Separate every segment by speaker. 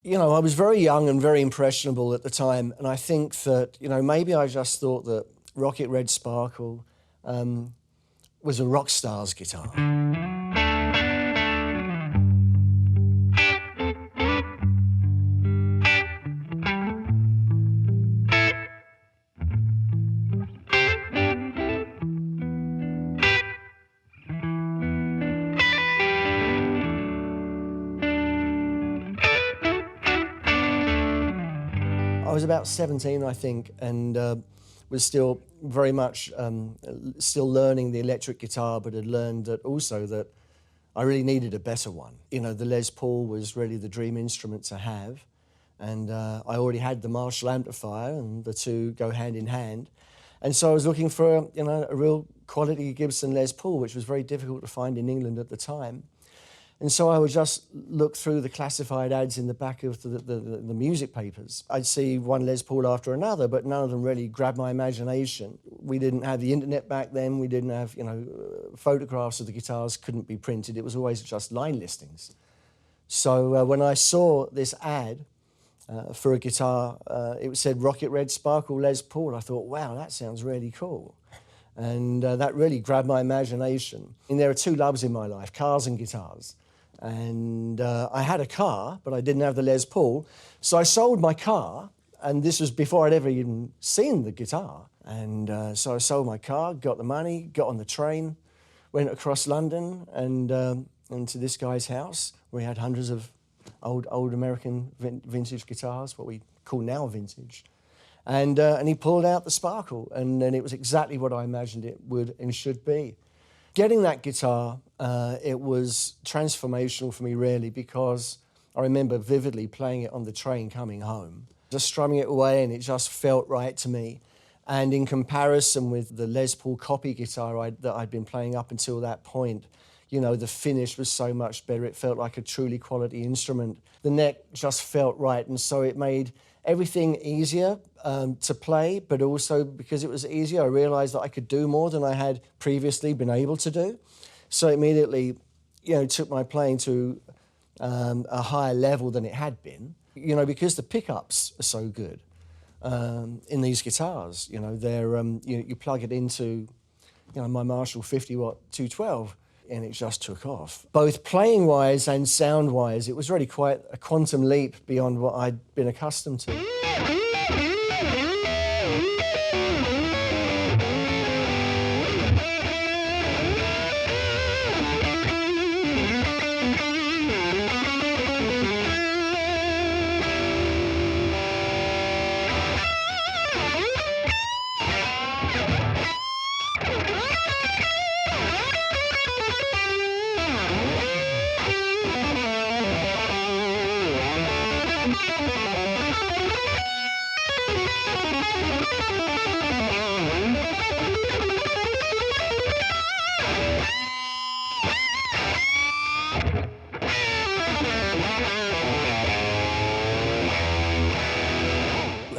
Speaker 1: You know, I was very young and very impressionable at the time, and I think that, you know, maybe I just thought that Rocket Red Sparkle was a rock star's guitar. I was about 17, I think, and was still very much still learning the electric guitar, but had learned that also that I really needed a better one. You know, the Les Paul was really the dream instrument to have, and I already had the Marshall amplifier, and the two go hand in hand. And so I was looking for, you know, a real quality Gibson Les Paul, which was very difficult to find in England at the time. And so I would just look through the classified ads in the back of the music papers. I'd see one Les Paul after another, but none of them really grabbed my imagination. We didn't have the internet back then. We didn't have, you know, photographs of the guitars couldn't be printed. It was always just line listings. So when I saw this ad for a guitar, it said Rocket Red Sparkle Les Paul. I thought, wow, that sounds really cool. And that really grabbed my imagination. And there are two loves in my life, cars and guitars. And I had a car, but I didn't have the Les Paul. So I sold my car, and this was before I'd ever even seen the guitar. And so I sold my car, got the money, got on the train, went across London and to this guy's house, where he had hundreds of old American vintage guitars, what we call now vintage. And he pulled out the Sparkle, and it was exactly what I imagined it would and should be. Getting that guitar, it was transformational for me, really, because I remember vividly playing it on the train coming home, just strumming it away, and it just felt right to me. And in comparison with the Les Paul copy guitar that I'd been playing up until that point, you know, the finish was so much better. It felt like a truly quality instrument. The neck just felt right, and so it made everything easier to play, but also because it was easier, I realised that I could do more than I had previously been able to do. So immediately, you know, took my playing to a higher level than it had been, you know, because the pickups are so good in these guitars. You know, they're, you plug it into, you know, my Marshall 50-watt 212, and it just took off. Both playing-wise and sound-wise, it was really quite a quantum leap beyond what I'd been accustomed to.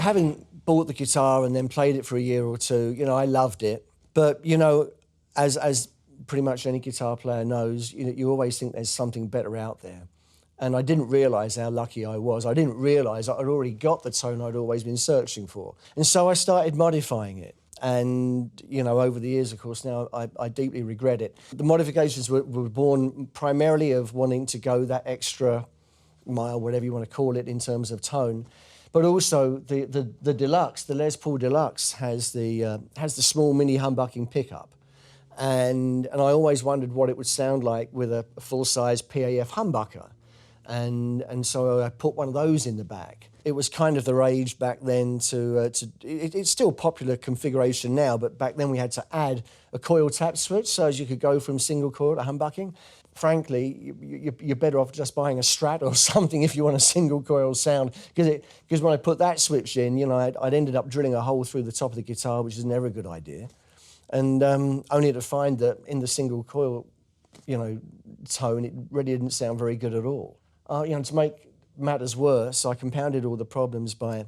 Speaker 1: Having bought the guitar and then played it for a year or two, you know, I loved it. But, you know, as pretty much any guitar player knows, you always think there's something better out there. And I didn't realise how lucky I was. I didn't realise I'd already got the tone I'd always been searching for. And so I started modifying it. And, you know, over the years, of course, now I deeply regret it. The modifications were born primarily of wanting to go that extra mile, whatever you want to call it, in terms of tone. But also the Deluxe, the Les Paul Deluxe, has the small mini humbucking pickup, and I always wondered what it would sound like with a full-size PAF humbucker, and so I put one of those in the back. It was kind of the rage back then it's still popular configuration now, but back then we had to add a coil tap switch so as you could go from single coil to humbucking. Frankly, you're better off just buying a Strat or something if you want a single coil sound, because when I put that switch in, you know, I'd ended up drilling a hole through the top of the guitar, which is never a good idea, and only to find that in the single coil, you know, tone, it really didn't sound very good at all. You know, to make matters worse, I compounded all the problems by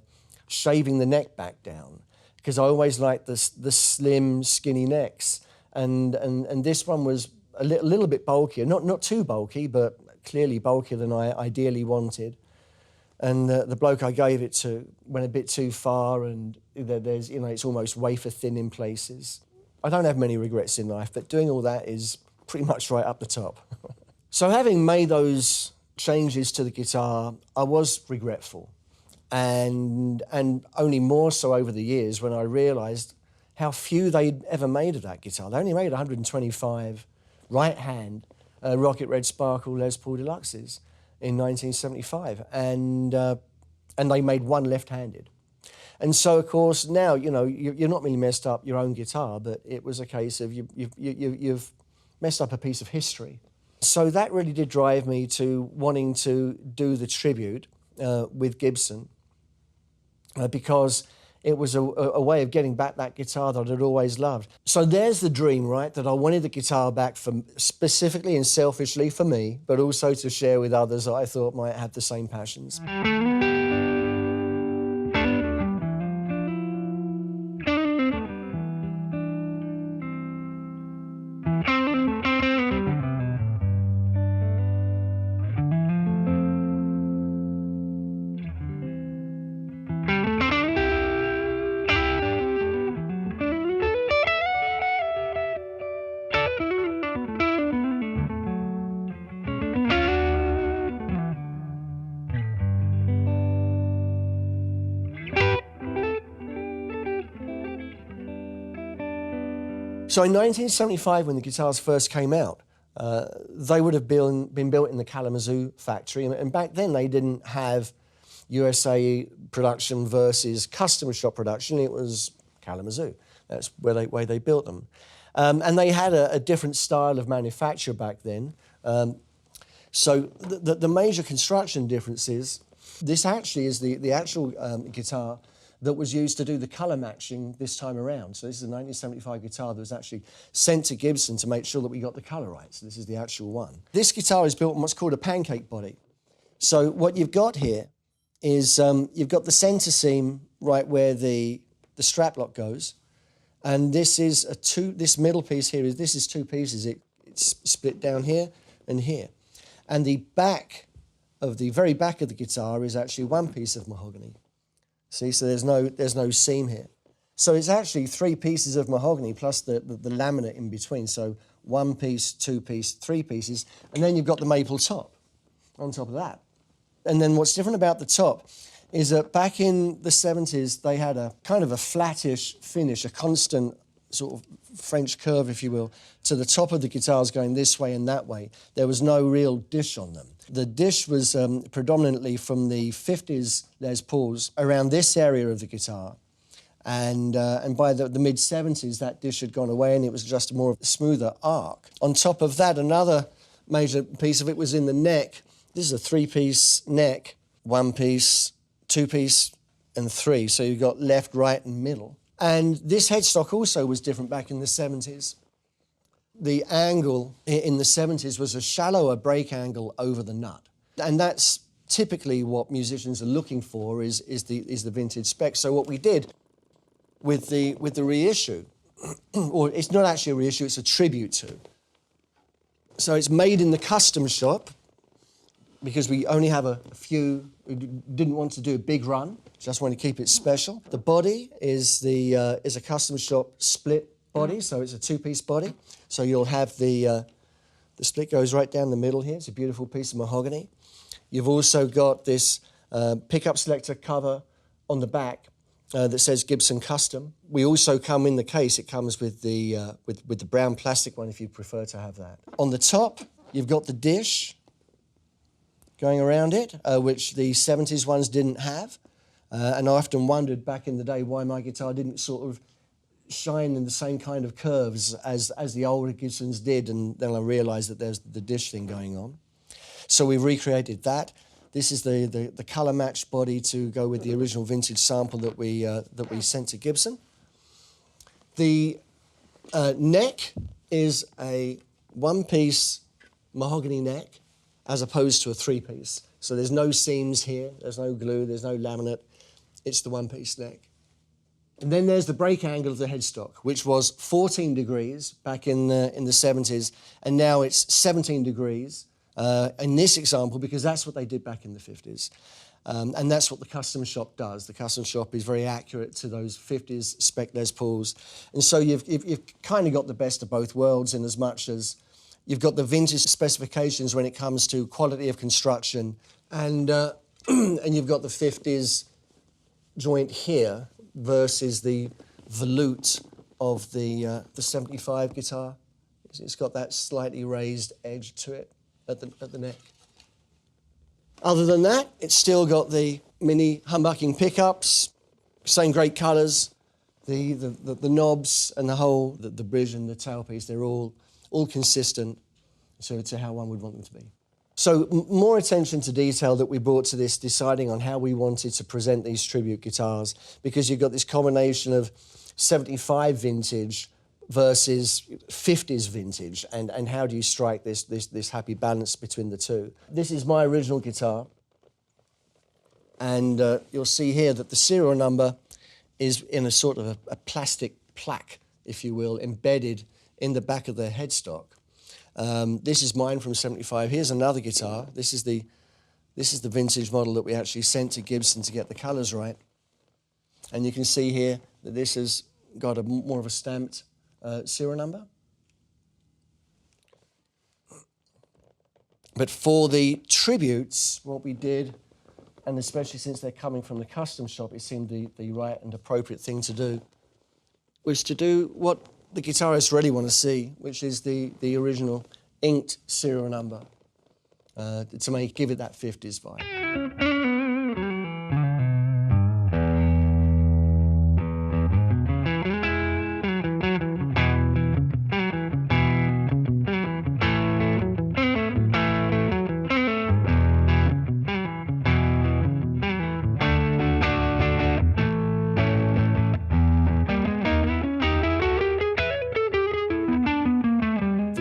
Speaker 1: shaving the neck back down, because I always liked the slim, skinny necks, and this one was a little bit bulkier, not too bulky, but clearly bulkier than I ideally wanted. And the bloke I gave it to went a bit too far, and there's, you know, it's almost wafer thin in places. I don't have many regrets in life, but doing all that is pretty much right up the top. So having made those changes to the guitar, I was regretful. And only more so over the years when I realised how few they'd ever made of that guitar. They only made 125 right-hand Rocket Red Sparkle Les Paul Deluxes in 1975, and they made one left-handed. And so, of course, now, you know, you're not really messed up your own guitar, but it was a case of you've messed up a piece of history. So that really did drive me to wanting to do the tribute with Gibson, because it was a way of getting back that guitar that I'd always loved. So there's the dream, right, that I wanted the guitar back for specifically and selfishly for me, but also to share with others that I thought might have the same passions. So in 1975, when the guitars first came out, they would have been built in the Kalamazoo factory, and back then they didn't have USA production versus custom shop production. It was Kalamazoo. That's where they built them. And they had a different style of manufacture back then. So the major construction difference is, this actually is the actual guitar that was used to do the colour matching this time around. So this is a 1975 guitar that was actually sent to Gibson to make sure that we got the colour right. So this is the actual one. This guitar is built on what's called a pancake body. So what you've got here is you've got the centre seam right where the strap lock goes, and this is this middle piece here is two pieces. It's split down here and here, and the very back of the guitar is actually one piece of mahogany. See, so there's no seam here. So it's actually three pieces of mahogany plus the laminate in between. So one piece, two piece, three pieces, and then you've got the maple top on top of that. And then what's different about the top is that back in the 70s, they had a kind of a flattish finish, a constant sort of French curve, if you will, to the top of the guitars going this way and that way. There was no real dish on them. The dish was predominantly from the 50s Les Pauls around this area of the guitar. And by the mid-70s, that dish had gone away and it was just more of a smoother arc. On top of that, another major piece of it was in the neck. This is a three-piece neck, one piece, two piece, and three. So you've got left, right, and middle. And this headstock also was different back in the 70s. The angle in the 70s was a shallower break angle over the nut. And that's typically what musicians are looking for is the vintage spec. So what we did with the reissue, or it's not actually a reissue, it's a tribute to. So it's made in the custom shop because we only have a few. We didn't want to do a big run, just want to keep it special. The body is a custom shop split body, so it's a two-piece body. So you'll have the split goes right down the middle here. It's a beautiful piece of mahogany. You've also got this pickup selector cover on the back that says Gibson Custom. We also come in the case. It comes with the brown plastic one if you prefer to have that. On the top, you've got the dish going around it, which the 70s ones didn't have. And I often wondered back in the day why my guitar didn't sort of shine in the same kind of curves as the older Gibsons did, and then I realised that there's the dish thing going on. So we've recreated that. This is the colour match body to go with the original vintage sample that we sent to Gibson. The neck is a one-piece mahogany neck as opposed to a three-piece. So there's no seams here, there's no glue, there's no laminate. It's the one-piece neck. And then there's the break angle of the headstock, which was 14 degrees back in the 70s, and now it's 17 degrees in this example because that's what they did back in the 50s. And that's what the custom shop does. The custom shop is very accurate to those 50s spec Les Pauls. And so you've kind of got the best of both worlds in as much as you've got the vintage specifications when it comes to quality of construction, and and you've got the 50s joint here versus the volute of the 75 guitar. It's got that slightly raised edge to it at the neck. Other than that, it's still got the mini humbucking pickups, same great colours, the knobs and the bridge and the tailpiece, they're all consistent to how one would want them to be. So more attention to detail that we brought to this, deciding on how we wanted to present these tribute guitars, because you've got this combination of 75 vintage versus 50s vintage, and how do you strike this happy balance between the two? This is my original guitar, and you'll see here that the serial number is in a sort of a plastic plaque, if you will, embedded in the back of the headstock. This is mine from '75. Here's another guitar. This is the vintage model that we actually sent to Gibson to get the colours right, and you can see here that this has got more of a stamped serial number. But for the tributes, what we did, and especially since they're coming from the custom shop, it seemed the right and appropriate thing to do, was to do what the guitarists really want to see, which is the original inked serial number, to give it that 50s vibe.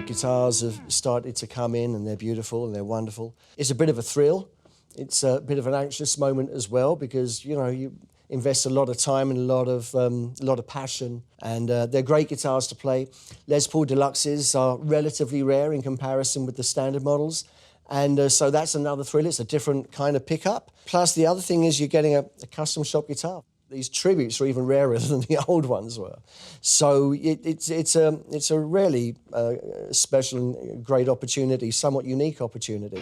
Speaker 1: Guitars have started to come in, and they're beautiful and they're wonderful. It's a bit of a thrill. It's a bit of an anxious moment as well, because you invest a lot of time and a lot of passion, and they're great guitars to play. Les Paul Deluxes are relatively rare in comparison with the standard models, and so that's another thrill. It's a different kind of pickup. Plus, the other thing is you're getting a custom shop guitar. These tributes are even rarer than the old ones were. So it's a really special and great opportunity, somewhat unique opportunity.